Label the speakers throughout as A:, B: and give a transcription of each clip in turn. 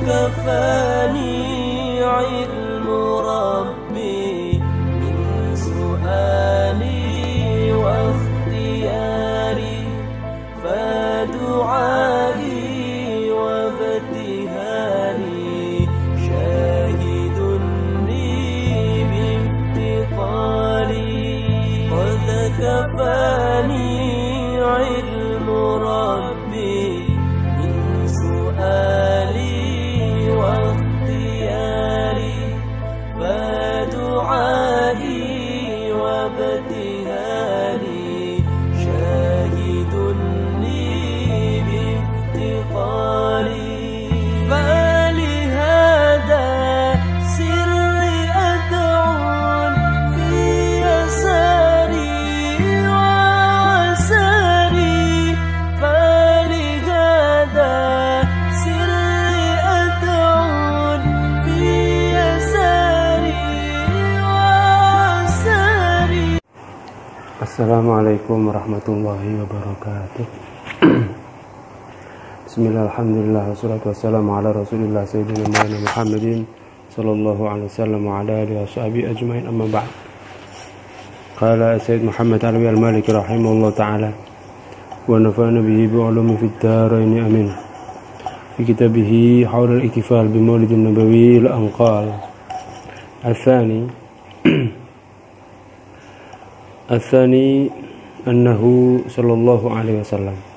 A: كفاني علم ربي من سؤالي واختياري فدعائي وابتهالي شاهد لي بافتقاري قد كفاني علم ربي من سؤالي واختياري فدعائي وابتهالي شاهد لي بافتقاري فلهذا سري أدعو في يساري وعساري فلهذا سري أدعو في يساري وعساري.
B: Assalamualaikum warahmatullahi wabarakatuh. Bismillah, alhamdulillah, wassalatu wassalamu ala rasulillah sayyidina Muhammadin sallallahu alaihi wasallam wa ala alihi wa sahbihi ajma'in, amma ba'd. Qala Sayyid Muhammad Alawi al-Maliki rahimahullah ta'ala wa nafa'ana bihi bi'ulumi fid darain amin. Fi kitabihi hawla al-iktifal bi maulidin nabawi al-anqal الثاني أنه صلى الله عليه وسلم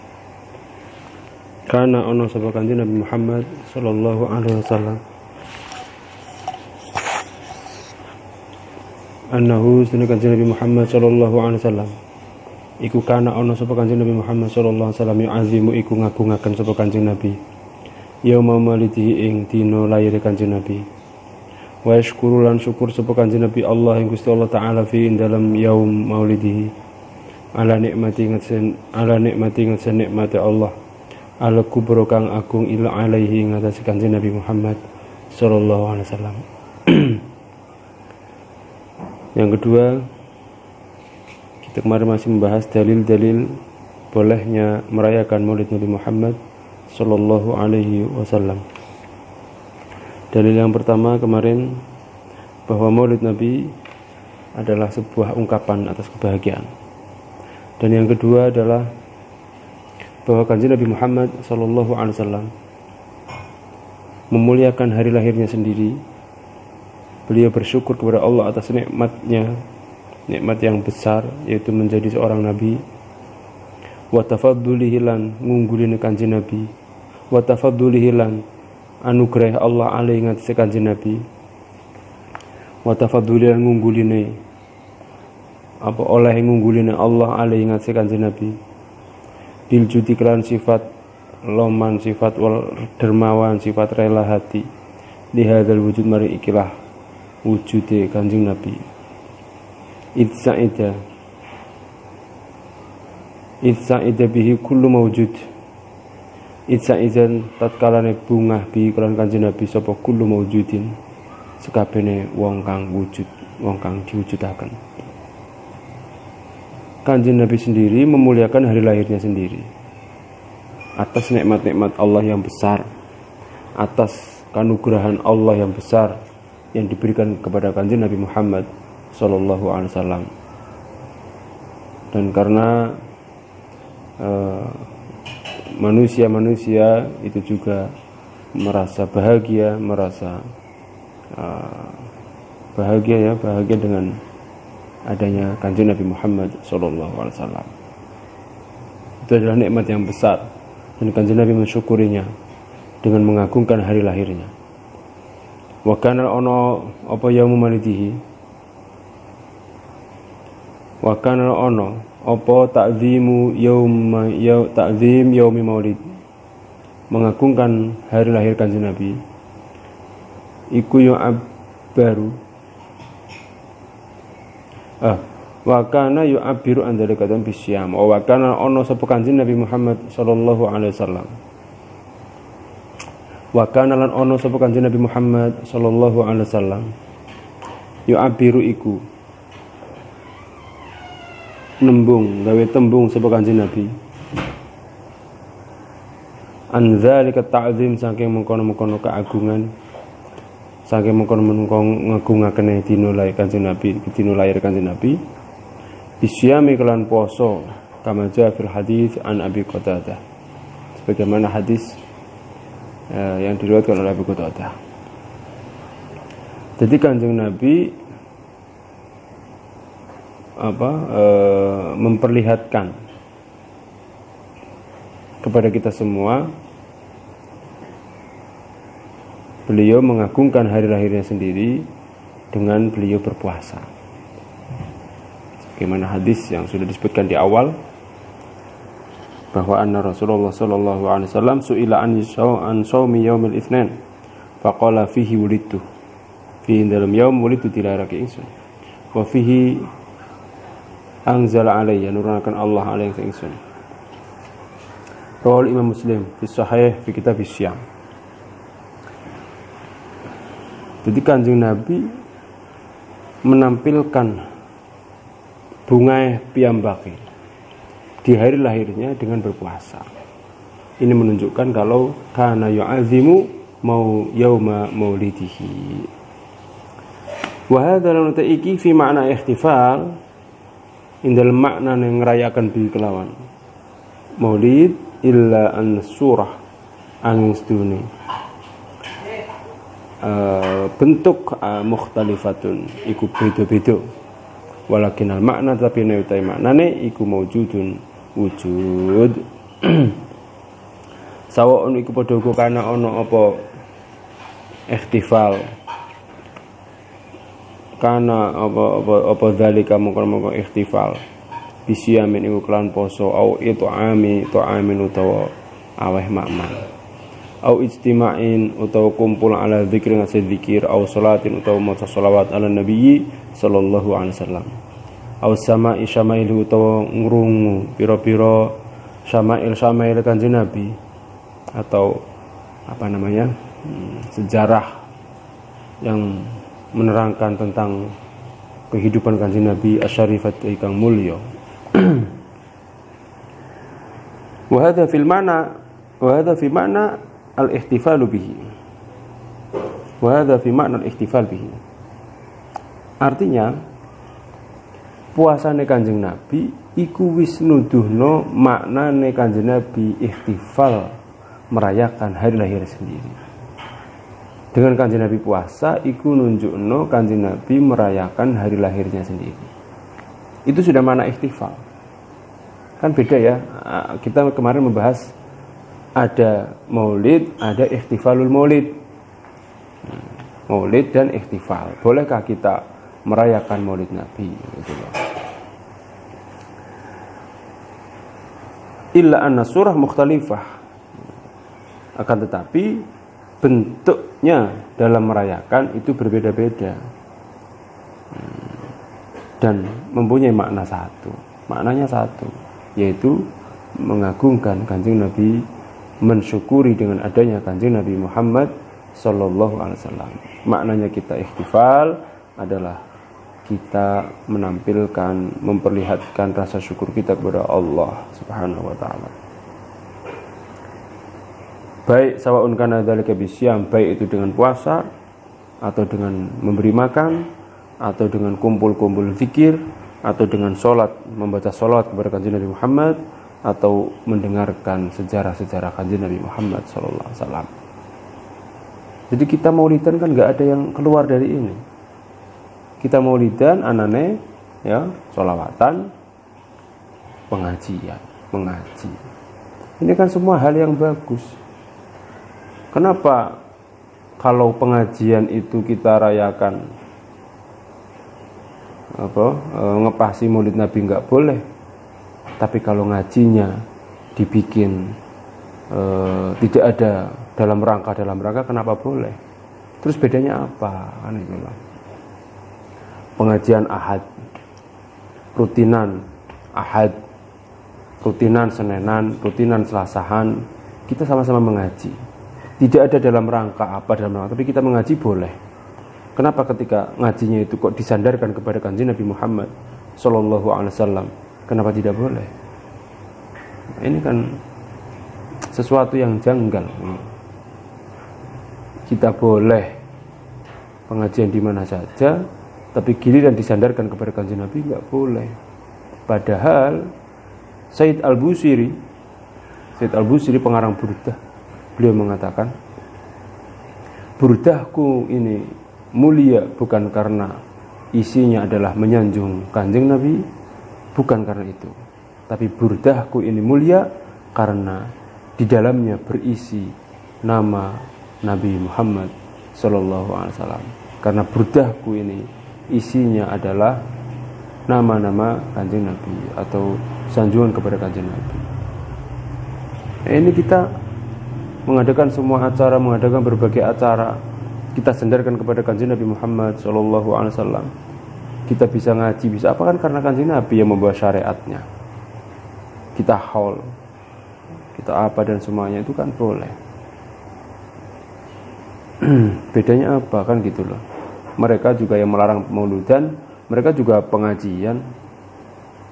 B: kana ono sapa Kanjeng Nabi Muhammad sallallahu alaihi wasallam annahu sunna Kanjeng Nabi Muhammad sallallahu alaihi wasallam iku kana ono sapa Kanjeng Nabi Muhammad sallallahu alaihi wasallam yu'azimu iku ngagungaken sapa Kanjeng Nabi yauma maulidihi ing dina lair Kanjeng Nabi wa yashkuru lan syukur sapa Kanjeng Nabi Allah ing Gusti Allah taala fi dalam yaum maulidihi ala nikmati ngatsen nikmate Allah ala kubro kang agung ila alaihi ngatasi Kanjeng Nabi Muhammad sallallahu alaihi wasallam. Yang kedua, kita kemarin masih membahas dalil-dalil bolehnya merayakan Maulid Nabi Muhammad sallallahu alaihi wasallam. Dalil yang pertama kemarin bahwa Maulid Nabi adalah sebuah ungkapan atas kebahagiaan. Dan yang kedua adalah bahwa Kanjeng Nabi Muhammad sallallahu alaihi wasallam memuliakan hari lahirnya sendiri. Beliau bersyukur kepada Allah atas nikmatnya, nikmat yang besar yaitu menjadi seorang nabi. Wa tafaddulihi lan ngunggulina Kanjeng Nabi. Wa tafaddulihi lan anugerah Allah alaihi ngatasi Kanjeng Nabi. Wa tafaddulihi lan ngunggulina apa oleh ngunggulina Allah alaihi ngatasi Kanjeng Nabi. Bil judi kelan sifat loman, sifat wal dermawan, sifat rela hati di hadzal wujud mari ikilah wujude Kanjeng Nabi. Idza'ida bihi kullu mawjud. Idza'izan tatkalane bungah bi kelan Kanjeng Nabi sapa kullu mawjudin sekabehane wong kang wujud, wong kang diwujudaken. Kanjeng Nabi sendiri memuliakan hari lahirnya sendiri atas nikmat-nikmat Allah yang besar, atas kanugrahan Allah yang besar yang diberikan kepada Kanjeng Nabi Muhammad sallallahu alaihi wasallam. Dan karena manusia-manusia itu juga merasa bahagia, bahagia dengan adanya Kanjeng Nabi Muhammad sallallahu alaihi wasallam. Itu adalah nikmat yang besar dan Kanjeng Nabi mensyukurinya dengan mengagungkan hari lahirnya. Wa kana ono apa yaumul maulidihi. Wa kana ono apa ta'zimu ta'zim yaumi maulid. Mengagungkan hari lahir Kanjeng Nabi. Iku yu'abbaru wa kana yu'abbiru an dzalika bisyam wa kana ono sapa Kanjeng Nabi Muhammad sallallahu alaihi wasallam wa kana lan ono sapa Kanjeng Nabi Muhammad sallallahu alaihi wasallam yu'abbiru iku nembung gawe tembung sapa Kanjeng Nabi an dzalika ta'zim saking mengkono-mengkono keagungan, saking mengkono-mengkono ngagungaken dina lahir Kanjeng Nabi, dina lahir Kanjeng Nabi bisyami kelan poso kama jaa fil hadis an Abi Qatadah, sebagaimana hadis yang diriwayatkan oleh Abu Qatadah. Jadi Kanjeng Nabi memperlihatkan kepada kita semua beliau mengagungkan hari lahirnya sendiri dengan beliau berpuasa. Bagaimana hadis yang sudah disebutkan di awal bahwa anna Rasulullah sallallahu alaihi wasallam su'ila an shaumi yaumil itsnain faqala fihi wulidtu, fi dalam yaum wulidtu dilarake ingsun, wa fihi anzala alayya nurunkan Allah alaihi ingsun. Rawal Imam Muslim fi sahih fi kitab Isyam. Jadi Kanjeng Nabi menampilkan bunga piyambake di hari lahirnya dengan berpuasa. Ini menunjukkan kalau kana yu'azimu mau yauma maulidihi. Wa hadza lan ta'iki fi makna ihtifal indal makna yang ngerayakan bi kelawan maulid illa an surah angin sedune bentuk mukhtalifatun iku beda-beda, walakin al makna tapi neutai maknane iku maujudun wujud sawaun iku padha uga kana ana apa ihtifal kana apa zalika mongko ihtifal bisyamin iku kelan poso au amin utawa aweh makman au ijtima'in utawa kumpul ala dzikri ngasih zikir au salatin utawa maca selawat ala nabi sallallahu alaihi wasallam au sama'i syama'il utawa ngrungu pira-pira syama'il Kanjeng Nabi atau sejarah yang menerangkan tentang kehidupan Kanjeng Nabi asyarifat ingkang mulya. Wa hadza fi ma'na al-ihtifal bihi. Wa hadza fi ma'na al-ihtifal bihi. Artinya puasane Kanjeng Nabi iku wis nuduhno maknane Kanjeng Nabi ihtifal, merayakan hari lahir sendiri. Dengan Kanjeng Nabi puasa iku nunjukno Kanjeng Nabi merayakan hari lahirnya sendiri. Itu sudah makna ihtifal. Kan beda ya. Kita kemarin membahas ada maulid, ada ihtifalul maulid. Maulid dan ihtifal. Bolehkah kita merayakan maulid Nabi? Gitu loh. Illa anna surah mukhtalifah. Akan tetapi bentuknya dalam merayakan itu berbeda-beda dan mempunyai makna satu. Maknanya satu, yaitu mengagungkan Kanjeng Nabi, mensyukuri dengan adanya Kanjeng Nabi Muhammad sallallahu alaihi wasallam. Maknanya kita ihtifal adalah kita menampilkan, memperlihatkan rasa syukur kita kepada Allah Subhanahu wa taala. Baik sawaun kana dzalika bisyam, baik itu dengan puasa atau dengan memberi makan atau dengan kumpul-kumpul zikir atau dengan sholat, membaca sholat kepada Kanjeng Nabi Muhammad atau mendengarkan sejarah-sejarah Kanjeng Nabi Muhammad sallallahu alaihi wasallam. Jadi kita maulidan kan nggak ada yang keluar dari ini. Kita maulidan anane ya sholawatan, pengajian, mengaji. Ini kan semua hal yang bagus. Kenapa kalau pengajian itu kita rayakan ngepasi maulid Nabi nggak boleh, tapi kalau ngajinya dibikin tidak ada dalam rangka kenapa boleh? Terus bedanya apa? Kan itu lah. Pengajian ahad, rutinan ahad, rutinan senenan, rutinan selasahan, kita sama-sama mengaji. Tidak ada dalam rangka tapi kita mengaji boleh. Kenapa ketika ngajinya itu kok disandarkan kepada Kanjeng Nabi Muhammad sallallahu alaihi wasallam? Kenapa tidak boleh? Nah, ini kan sesuatu yang janggal. Kita boleh pengajian di mana saja, tapi giliran disandarkan kepada kanjeng Nabi nggak boleh. Padahal Said Al-Busiri pengarang Burdah, beliau mengatakan, Burdahku ini mulia bukan karena isinya adalah menyanjung kanjeng Nabi, bukan karena itu, tapi Burdahku ini mulia karena di dalamnya berisi nama Nabi Muhammad Sallallahu Alaihi Wasallam. Karena Burdahku ini isinya adalah nama-nama kanjeng Nabi atau sanjungan kepada kanjeng Nabi. Ini kita mengadakan semua acara, mengadakan berbagai acara, kita sandarkan kepada kanjeng Nabi Muhammad Sallallahu Alaihi Wasallam. Kita bisa ngaji, bisa apa, kan karena kanjeng Nabi yang membawa syariatnya. Kita haul, kita apa dan semuanya itu kan boleh. Bedanya apa kan gitu loh. Mereka juga yang melarang mauludan, mereka juga pengajian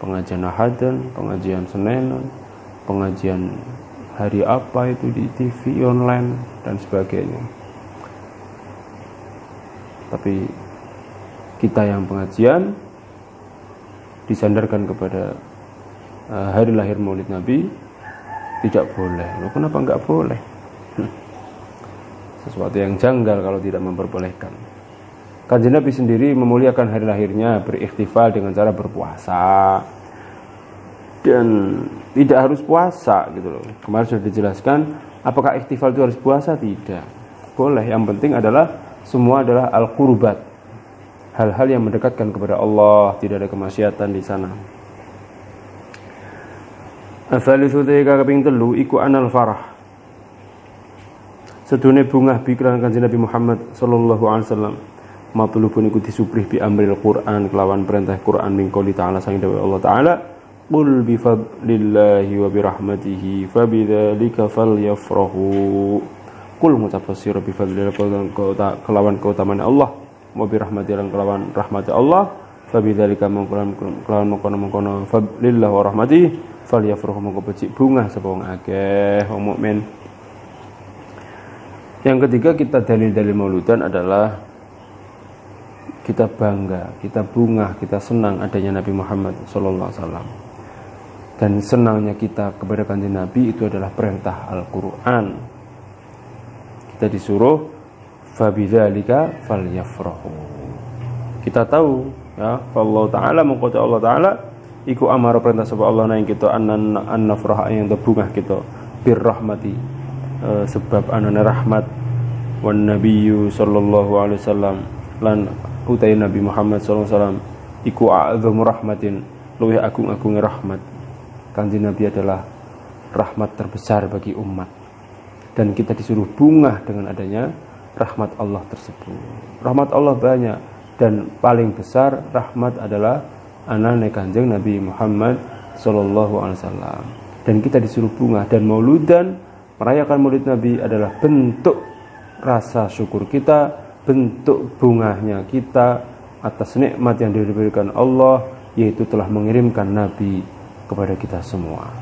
B: Ahadan, pengajian Senenan, pengajian hari apa itu di TV online dan sebagainya. Tapi kita yang pengajian disandarkan kepada hari lahir Maulid Nabi tidak boleh. Loh, kenapa enggak boleh? Sesuatu yang janggal kalau tidak memperbolehkan. Kanjeng Nabi sendiri memuliakan hari lahirnya, berikhtifal dengan cara berpuasa. Dan tidak harus puasa gitu loh. Kemarin sudah dijelaskan, apakah ikhtifal itu harus puasa? Tidak. Boleh, yang penting adalah semua adalah al-qurbat. Hal-hal yang mendekatkan kepada Allah, tidak ada kemaksiatan di sana. Asalisu teka kaping telu iku anal farah. Sedune bungah pikiran kanjeng Nabi Muhammad sallallahu alaihi wasallam. Matlubun iku disuprih bi amril Quran kelawan perintah Quran min qouli ta'ala sang dawuh Allah taala, qul bi fadlillahi wa bi rahmatihi fabidzalika falyafrahu. Qul mutafassir bi fadlillahi kelawan keutamaan Allah, wa bi rahmatihi kelawan rahmat Allah, fabidzalika kelawan mengkono fadlillahi wa rahmatihi falyafrahu mongko becik bungah sapa wong akeh wong mukmin. Yang ketiga, kita dalil-dalil mauludan adalah kita bangga, kita bungah, kita senang adanya Nabi Muhammad SAW. Dan senangnya kita kepada kanjeng Nabi itu adalah perintah Al-Quran. Kita disuruh fabidzalika falyafrahu. Kita tahu ya, Allah Ta'ala mengkota Allah Ta'ala iku amara perintah sebab Allah nang kita an nafrah yang bungah kita birrahmati. Sebab anana rahmat wan nabiyyu sallallahu alaihi wasallam lan utai Nabi Muhammad sallallahu alaihi wasallam iku a'dzamu rahmatin, luwih agung-agunge rahmat. Kanjeng Nabi adalah rahmat terbesar bagi umat, dan kita disuruh bungah dengan adanya rahmat Allah tersebut. Rahmat Allah banyak, dan paling besar rahmat adalah anane kanjeng Nabi Muhammad sallallahu alaihi wasallam. Dan kita disuruh bungah, dan mauludan, merayakan Maulid Nabi adalah bentuk rasa syukur kita, bentuk bungahnya kita atas nikmat yang diberikan Allah, yaitu telah mengirimkan Nabi kepada kita semua.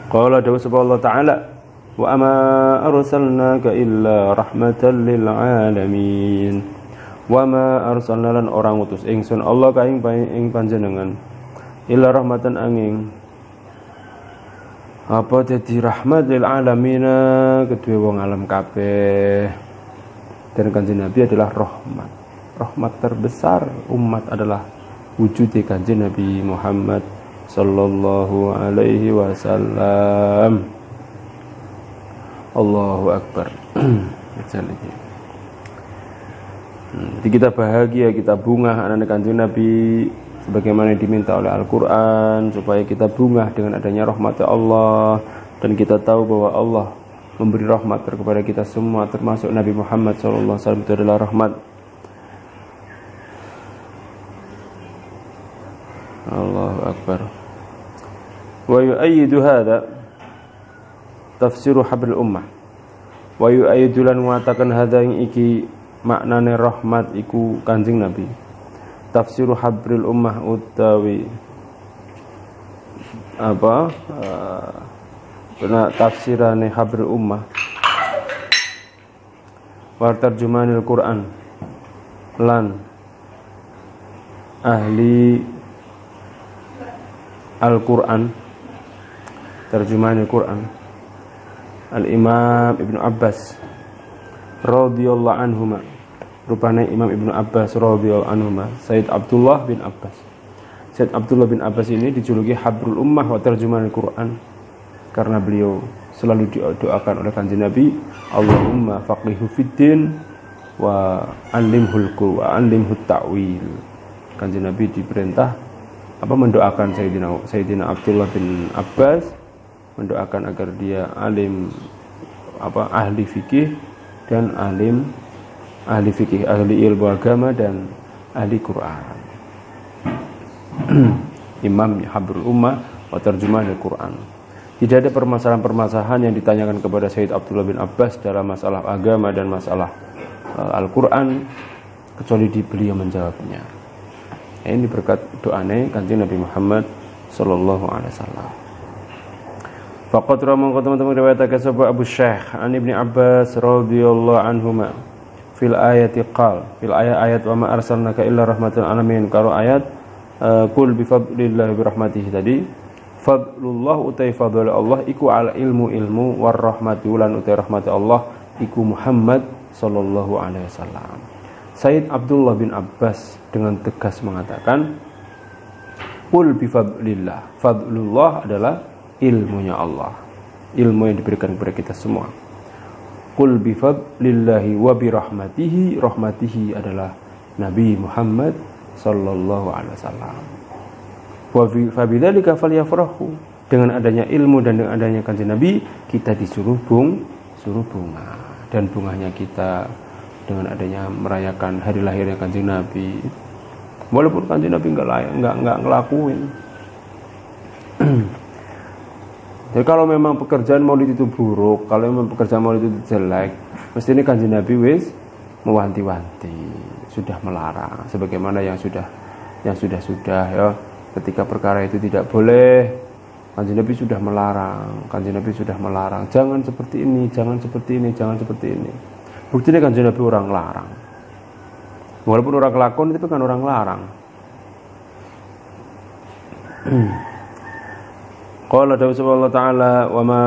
B: Qala dawu Allah Ta'ala, wa ama arsalnaka illa rahmatan lil alamin. Wa ma arsalna lan orang utus ingsun Allah ka ing panjenengan illa rahmatan angin apa jadi rahmat lil alamina, kedua wong alam kabeh. Dan kanjeng Nabi adalah rahmat terbesar umat adalah wujud kanjeng Nabi Muhammad sallallahu alaihi wasallam. Allahu akbar. Jadi kita bahagia, kita bungah anak kanjeng Nabi sebagaimana yang diminta oleh Al-Quran, supaya kita bungah dengan adanya rahmat Allah. Dan kita tahu bahwa Allah memberi rahmat kepada kita semua, termasuk Nabi Muhammad SAW itu adalah rahmat. Allahu Akbar. Wa yu'ayyidu hadha tafsiru hablil ummah. Wa yu'ayyidu lan mengatakan hadha yang iki maknane rahmat iku kanjeng Nabi. Tafsiru habril ummah utawi Karena tafsirane Habrul Ummah wa tarjumanil Quran lan ahli Al-Quran, terjemahanil Quran, Al-Imam Ibnu Abbas radhiyallahu anhuma. Rupanya Imam Ibnu Abbas radhiyallahu anhuma, Sayyid Abdullah bin Abbas. Sayyid Abdullah bin Abbas ini dijuluki Habrul Ummah wa tarjumanil Quran karena beliau selalu didoakan oleh Kanjeng Nabi, Allahumma faqihu fiddin wa alimhul Qur'an wa alimhut ta'wil. Kanjeng Nabi diperintah mendoakan Sayyidina Abdullah bin Abbas, mendoakan agar dia alim ahli fikih dan ahli fikih, ahli ilmu agama dan ahli Quran. Imam Habrul Ummah wa tarjumanil Quran. Tidak ada permasalahan-permasalahan yang ditanyakan kepada Sayyid Abdullah bin Abbas dalam masalah agama dan masalah Al-Quran kecuali beliau menjawabnya. Ini berkat doane Kanjeng Nabi Muhammad sallallahu alaihi wasallam. Faqad rawu teman-teman riwayatake sapa Abu Syekh an Ibnu Abbas radhiyallahu anhuma fil ayati qal fil ayat wa ma arsalnaka illa rahmatan alamin. Kalau ayat qul bi fadlillahi bi rahmatihi tadi, fadlullah utai fadl Allah iku al ilmu war rahmatu lan utai rahmat Allah iku Muhammad sallallahu alaihi wasallam. Sayyid Abdullah bin Abbas dengan tegas mengatakan, qul bi fadlillah. Fadlullah adalah ilmunya Allah, ilmu yang diberikan kepada kita semua. Qul bi fadlillahi wa bi rahmatihi. Rahmatihi adalah Nabi Muhammad sallallahu alaihi wasallam. Wa fa bidzalika falyafrahu. Dengan adanya ilmu dan dengan adanya Kanjeng Nabi, kita disuruh bunga, dan bunganya kita dengan adanya merayakan hari lahirnya Kanjeng Nabi. Walaupun Kanjeng Nabi enggak ngelakuin. Jadi kalau memang pekerjaan Maulid itu buruk, kalau memang pekerjaan Maulid itu jelek, mesti ini Kanjeng Nabi wis mewanti-wanti, sudah melarang sebagaimana yang sudah ya. Ketika perkara itu tidak boleh, Kanjeng Nabi sudah melarang. Jangan seperti ini, jangan seperti ini, jangan seperti ini. Buktinya Kanjeng Nabi orang larang. Walaupun orang kelakon itu kan orang larang. Qala Allah Ta'ala wa ma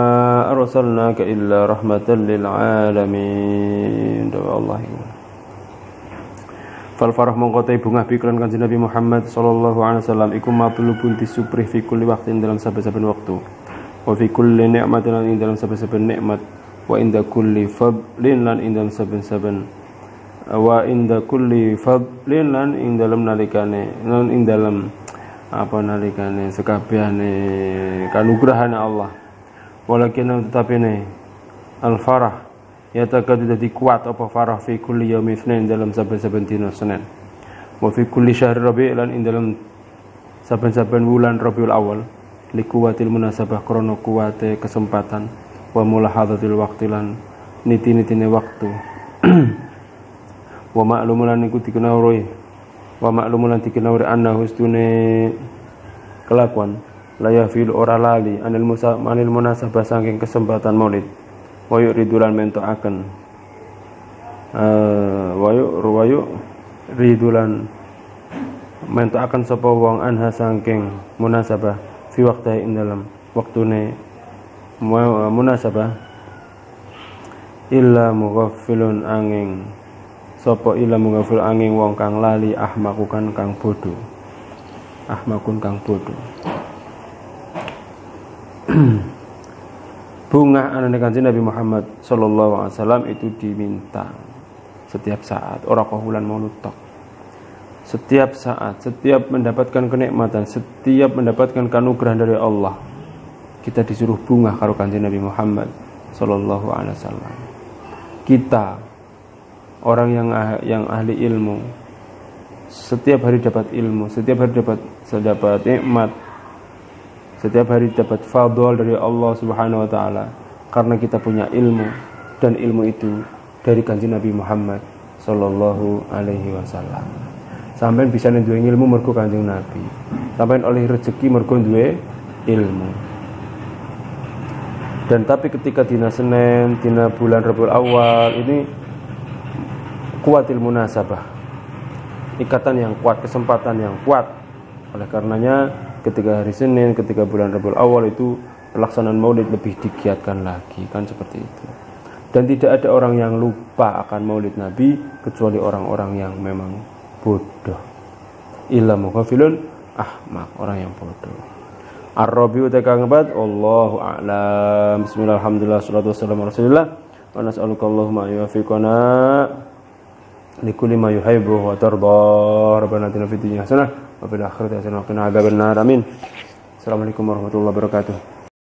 B: arsalnaka illa rahmatan lil alamin. Allah. Fal farah mongkotai bunga pikiran Kanjeng Nabi Muhammad sallallahu alaihi wasallam iku matlubun disuprih fi kulli waqtin dalam saben-saben waktu. Wa fi kulli ni'matin dalam saben-saben nikmat. Wa inda kulli fadlin lan ing dalam saben-saben wa inda kulli fadlin lan ing dalam nalikane lan ing dalam nalikane sekabehane kanugrahane Allah. Walakin tetapine al farah ya takadu dadi kuat apa farah fi kulli yaumi itsnin dalam saben-saben dina Senin. Wa fi kulli syahr Rabi' lan ing dalam saben-saben wulan Rabiul Awal likuwatil munasabah krana kuwate kesempatan wa mulahadatil waqtilan niti-nitine waktu. Wa ma'lumulan iku dikenawri anna hustune kelakuan la yafil ora lali anil munasabah saking kesempatan Maulid wa yuridulan mentoaken wa yuridulan mentoaken sapa wong anha saking munasabah fi waqti ing dalam waktune munasabah illa mughaffilun angin sapa illa mughaffil angin wong kang lali ahmakun kang bodoh bunga anane Kanjeng Nabi Muhammad sallallahu alaihi wasallam itu diminta setiap saat, ora kahulan maulud tok. Setiap saat, setiap mendapatkan kenikmatan, setiap mendapatkan kanugerah dari Allah, kita disuruh bunga karo Kanjeng Nabi Muhammad sallallahu alaihi wasallam. Kita orang yang ahli ilmu, setiap hari dapat ilmu, setiap hari dapat nikmat, setiap hari dapat fadl dari Allah Subhanahu wa taala karena kita punya ilmu, dan ilmu itu dari Kanjeng Nabi Muhammad sallallahu alaihi wasallam. Sampai bisa duwe ilmu mergo Kanjeng Nabi. Sampai oleh rezeki mergo duwe ilmu. Dan tapi ketika dina Senin, dina bulan Rabiul Awal ini kuatil munasabah, ikatan yang kuat, kesempatan yang kuat. Oleh karenanya ketika hari Senin, ketika bulan Rabiul Awal itu pelaksanaan maulid lebih digiatkan lagi, kan seperti itu. Dan tidak ada orang yang lupa akan maulid Nabi kecuali orang-orang yang memang bodoh. Illa mughafilun ahmaq, orang yang bodoh. Ar-Rabi'u takang abad, Allahu a'lam. Bismillah, alhamdulillah, salatu wassalamu ala rasulillah. Wa nas'aluka Allahumma yuwaffiqana likulli ma yuhibbu wa tarda. Rabbana atina fid dunya hasanah wa fil akhirati hasanah wa qina adzabannar. Amin. Assalamualaikum warahmatullahi wabarakatuh.